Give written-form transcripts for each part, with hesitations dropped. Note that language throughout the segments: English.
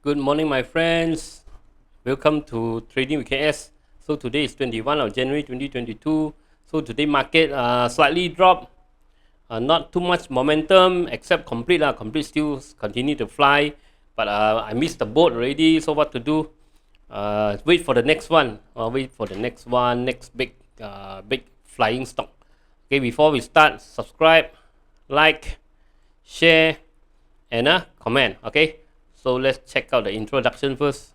Good morning, my friends. Welcome to Trading with KS. So today is 21 of January 2022. So today market slightly dropped. Not too much momentum except complete. Complete still continue to fly. But I missed the boat already. So what to do? Wait for the next one. Wait for the next one. Next big flying stock. Okay, before we start, subscribe, like, share, and comment. Okay. So let's check out the introduction first.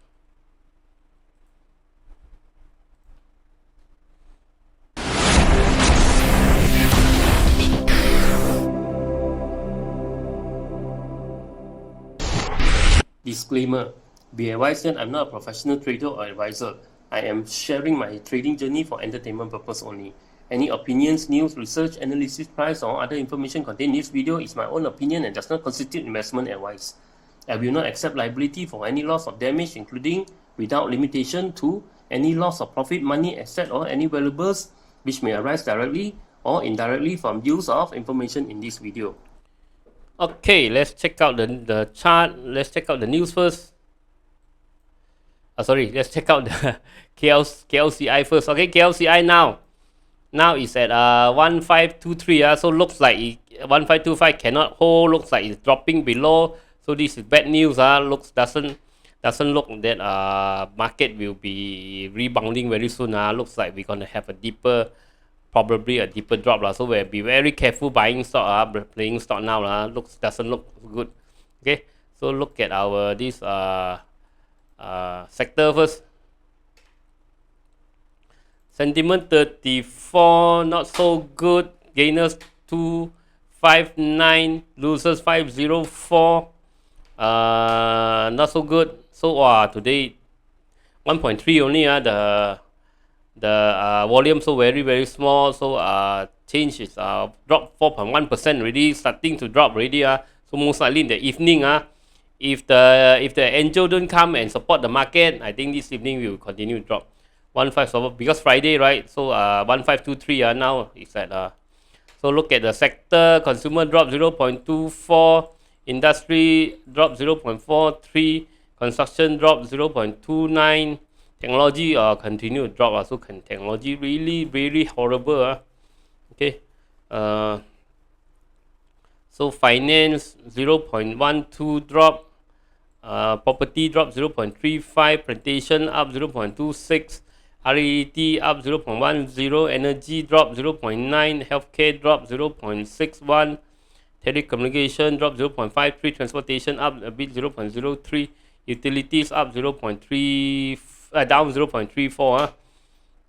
Disclaimer. Be advised that I'm not a professional trader or advisor. I am sharing my trading journey for entertainment purpose only. Any opinions, news, research, analysis, price, or other information contained in this video is my own opinion and does not constitute investment advice. I will not accept liability for any loss or damage, including, without limitation to, any loss of profit, money, asset, or any valuables which may arise directly or indirectly from use of information in this video. Okay, let's check out the chart. Let's check out the news first. Let's check out the KLCI first. Okay, KLCI now is at 1523. So looks like 1525 cannot hold. Looks like it's dropping below. So this is bad news. Doesn't look that market will be rebounding very soon. Looks like we're gonna have probably a deeper drop. So we'll be very careful buying stock. Playing stock now. Doesn't look good. Okay. So look at our this sector first. Sentiment 34, not so good. Gainers 259, losers 504. Not so good. So today 1.3 only. The volume so very small. So change is dropped 4.1% already, starting to drop already. So most likely in the evening. If the ANJOO don't come and support the market, I think this evening we will continue to drop. 15 because Friday, right? So 1523 now is at so look at the sector. Consumer drop 0.24, industry drop 0.43, construction drop 0.29, technology continue to drop. So technology really horrible. Okay. So finance 0.12 drop, property drop 0.35, plantation up 0.26, RET up 0.10, energy drop 0.9, healthcare drop 0.61, telecommunication drop 0.53, transportation up a bit 0.03, utilities up 0.3, down 0.34.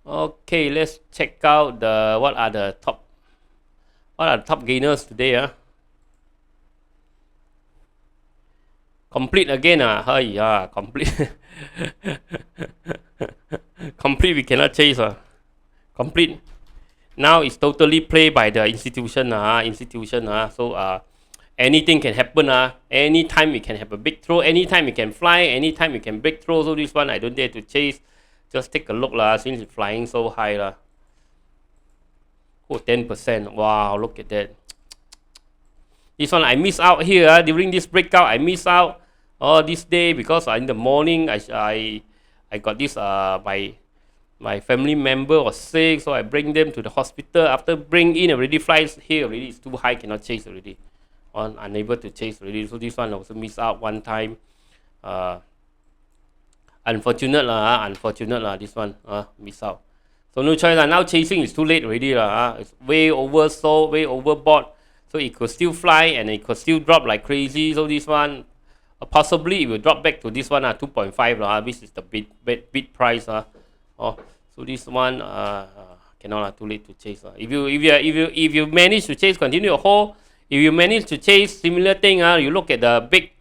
Okay, let's check out what are the top gainers today. Complete again. Complete. Complete we cannot chase. Complete now is totally played by the institution. So anything can happen. Anytime it can have a big throw, anytime it can fly, anytime it can break through. So this one I don't dare to chase. Just take a look since it's flying so high 10%. Wow, look at that. This one I miss out here during this breakout. I miss out this day because in the morning I got this my family member was sick, so I bring them to the hospital. After bring in already flies here already, it's too high, cannot chase already. Unable to chase already. So this one also miss out one time. Unfortunate this one miss out. So no choice now chasing is too late already It's way oversold, way overbought. So it could still fly and it could still drop like crazy. So this one possibly it will drop back to this one 2.5 This is the bid price so this one cannot too late to chase If you manage to chase, continue to hold. If you manage to chase similar thing you look at the big,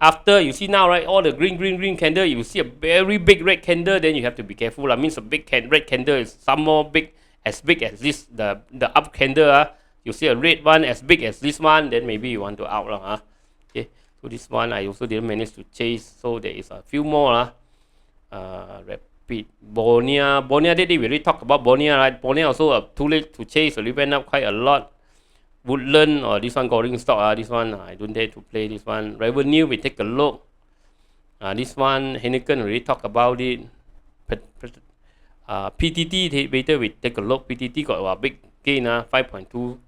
after you see now, right, all the green candle, you will see a very big red candle, then you have to be careful. Means a big red candle is some more big as this, the up candle you see a red one as big as this one, then maybe you want to out Okay, so this one I also didn't manage to chase. So there is a few more Rapid, Bonia that day we already talked about Bonia, right? Bonia also too late to chase, so it went up quite a lot. Woodland or this one going stock this one I don't dare to play this one. Revenue we take a look. This one, Heineken already talked about it. PTT, later we take a look. PTT got a big gain, 5.2.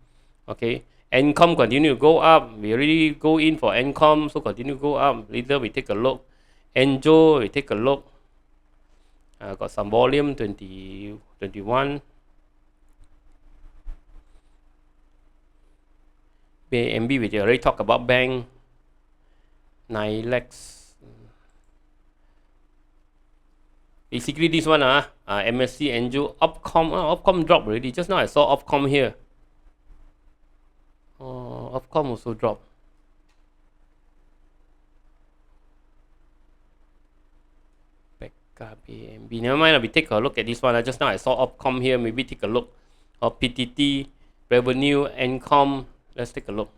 Okay. ANCOM continue to go up. We already go in for ANCOM, so continue to go up. Later we take a look. ANJOO, we take a look. Got some volume, 21. BNB, we already talked about bank. NILEX. Basically this one, MSC ANNJOO OPCOM. OPCOM dropped already. Just now I saw OPCOM here. OPCOM also dropped. BNB. Never mind, we take a look at this one. Just now I saw OPCOM here. Maybe take a look. Or PTT, revenue, ANCOM. Let's take a look.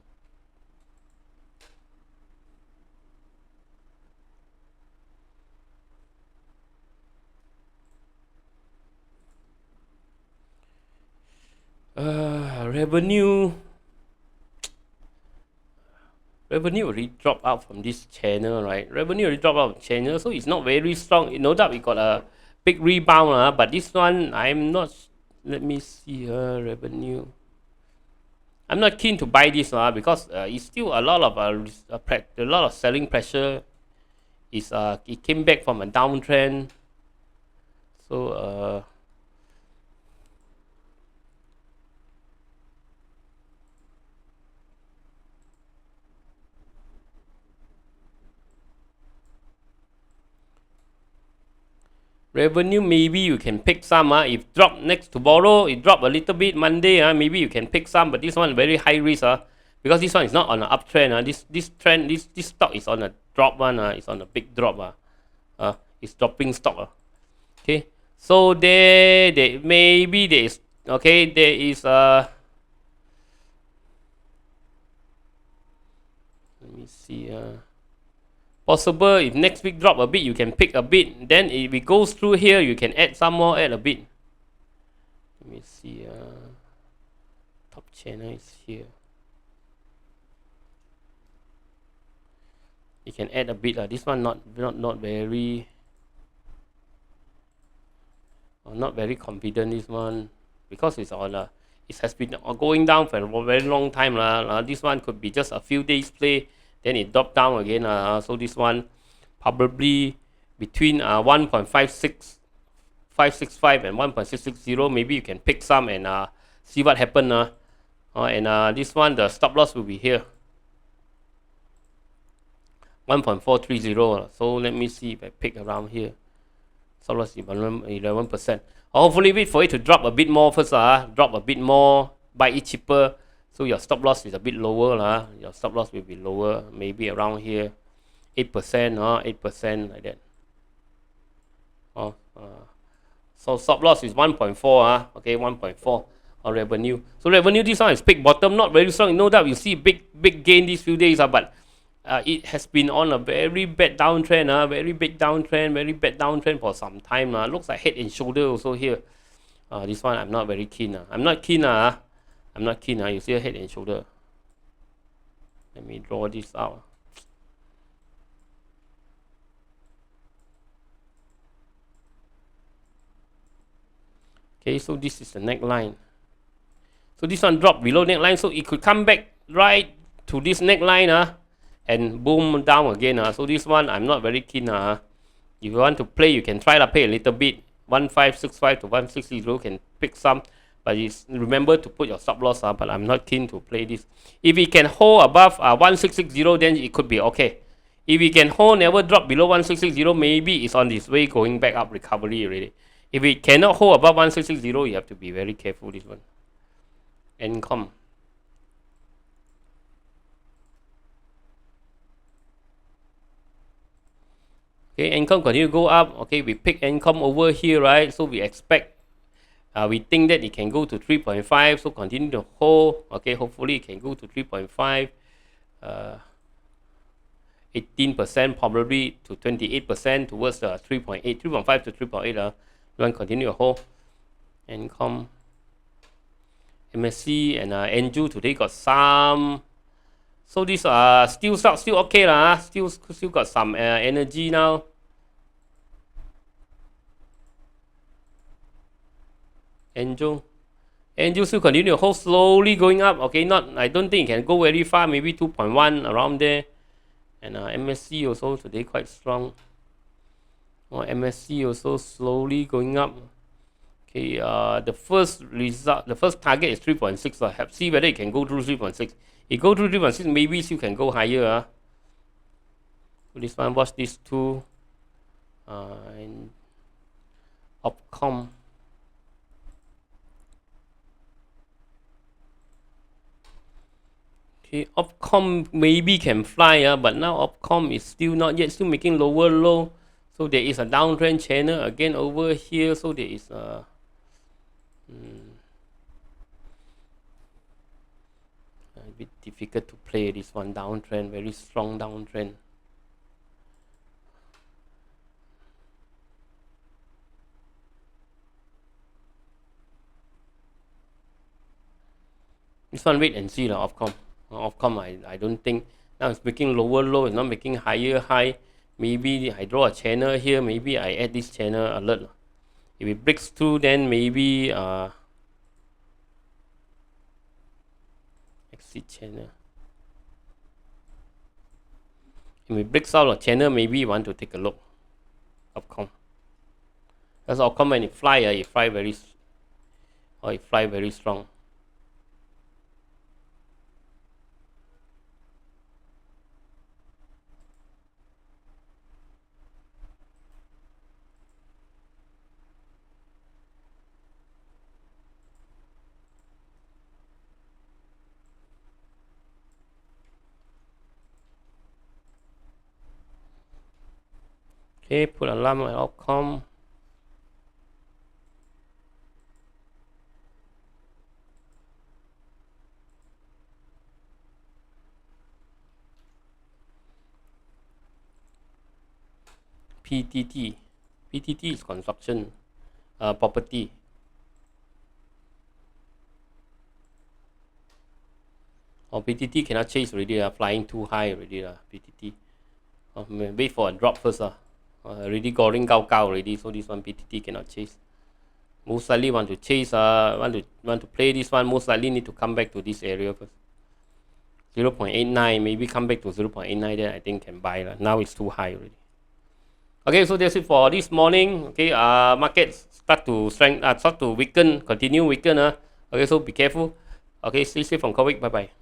Revenue already dropped out from this channel, right? Revenue already dropped out of channel, so it's not very strong. No doubt we got a big rebound, but this one I'm not. Let me see revenue. I'm not keen to buy this because it's still a lot of selling pressure. It came back from a downtrend, so revenue, maybe you can pick some. If drop next tomorrow, it drop a little bit Monday. Maybe you can pick some, but this one very high risk. Because this one is not on an uptrend. This stock is on a drop one. It's on a big drop. It's dropping stock. Okay, so maybe there is let me see. Possible if next week drop a bit, you can pick a bit. Then if it goes through here, you can add some more, add a bit. Let me see. Top channel is here. You can add a bit. This one not very. I'm not very confident this one because it's on it has been going down for a very long time. This one could be just a few days play. Then it dropped down again. So this one probably between 1.565 and 1.660. Maybe you can pick some and see what happened. And this one, the stop loss will be here. 1.430. So let me see if I pick around here. Stop loss 11%. Hopefully wait for it to drop a bit more first. Drop a bit more, buy it cheaper. So your stop loss is a bit lower. Your stop loss will be lower, maybe around here, 8%, 8% like that. So stop loss is 1.4, okay, 1.4 on revenue. So revenue, this one is peak bottom, not very strong. No doubt you see big gain these few days, but it has been on a very bad downtrend, very bad downtrend for some time. Looks like head and shoulder also here. This one I'm not very keen. I'm not keen. You see a head and shoulder. Let me draw this out. Okay, so this is the neckline. So this one dropped below neckline, so it could come back right to this neckline and boom down again. So this one I'm not very keen. If you want to play, you can try to pay a little bit. 1565 to 1660 can pick some. But remember to put your stop loss, but I'm not keen to play this. If it can hold above 1660, then it could be okay. If it can hold, never drop below 1660, maybe it's on its way going back up recovery already. If it cannot hold above 1660, you have to be very careful this one. ANCOM. Okay, ANCOM continue to go up. Okay, we pick ANCOM over here, right? So we expect. We think that it can go to 3.5, so continue to hold. Okay, hopefully it can go to 3.5, 18%, probably to 28% towards the 3.8, 3.5 to 3.8. You want to continue to hold. ANCOM, MSC and ANNJOO today got some So this still stock still okay lah, still got some energy now. ANJOO still continue to hold slowly going up. Okay, not, I don't think it can go very far, maybe 2.1 around there. And MSC also today quite strong. MSC also slowly going up. Okay, the first target is 3.6. Have see whether it can go through 3.6. It go through 3.6, maybe still can go higher. So this one, watch these two. And OPCOM. Okay, OPCOM maybe can fly, but now OPCOM is still not yet, still making lower low. So there is a downtrend channel again over here. So there is a bit difficult to play this one downtrend, very strong downtrend. This one wait and see lah, OPCOM. OPCOM, I don't think now it's making lower low, it's not making higher high. Maybe I draw a channel here, maybe I add this channel alert. If it breaks through, then maybe exit channel. If it breaks out a channel, maybe you want to take a look. OPCOM. Because OPCOM when it fly very strong. Okay, put alarm at OPCOM. PTT. PTT is construction, property. PTT cannot chase already, flying too high already, PTT. Wait for a drop first. Already going gao already, so this one PTT cannot chase. Most likely want to chase, want to play this one, most likely need to come back to this area first. 0.89, maybe come back to 0.89, then I think can buy. Now it's too high already. Okay, so that's it for this morning. Okay, markets start to weaken, continue weaken. Okay, so be careful. Okay, stay safe from COVID. Bye bye.